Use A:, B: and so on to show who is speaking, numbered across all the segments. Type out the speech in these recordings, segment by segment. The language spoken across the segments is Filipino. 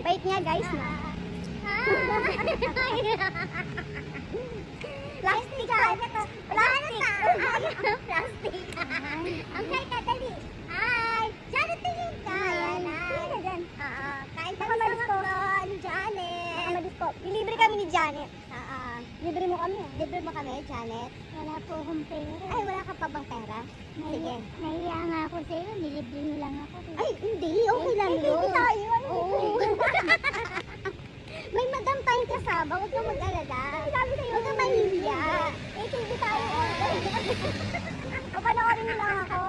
A: Bait niya guys, no? Plastic ka. Plastic. Plastic. Okay, kadali. Hi. Janet, tingin ka. Ayan na. Kain tayo sa makron, Janet. Nakamalis po. Ilibre kami ni Janet. Libre mo kami. Libre mo kami, Janet.
B: Wala po akong pera.
A: Ay, wala ka pa bang pera? Sige.
B: Nahiya nga ako sa'yo. Nilibre mo lang ako.
A: Ay, hindi. Okay lang yun. Hindi tayo. Oo. May madam tayong kasama. Huwag kang mag-alala. Sabi sa'yo, huwag kang mahihiya. Eh, hindi tayo. Papanoorin mo lang ako.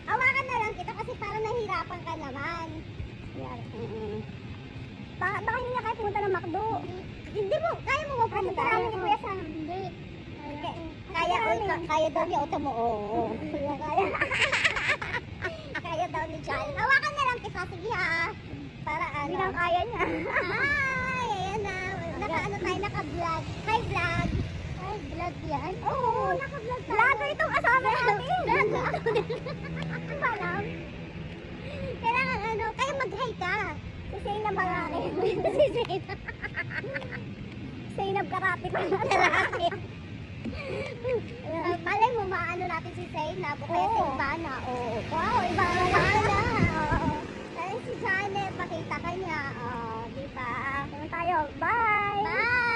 A: Hawakan na lang kita kasi parang nahirapan ka naman. Baka hindi na kayo pumunta ng McDo. Hindi mo, kaya mo magpunta. Kaya ni Kuya Sam.
B: Hindi.
A: Kaya daw niya. Uta mo, oo. Kaya. Kaya daw ni John. Hawakan na lang kita. Sige ha. Para ano. Hindi lang kaya niya. Ay, ayan na. Naka-ano tayo, naka-vlog. Hi, vlog.
B: Ay, vlog yan?
A: Oo, naka-vlog tayo. Vlogger itong kasama natin. Ano ba alam? Kailangan ano, kaya mag-hi ka. Si Zainab Karate. Si Zainab. Zainab Karate pa na lalaki. Malay mo, maano natin si Zainab o kaya si Ivana. Oh, wow, Ivana na. Kaya si Janet, pakita ka niya. Di ba? Tayo. Bye! Bye!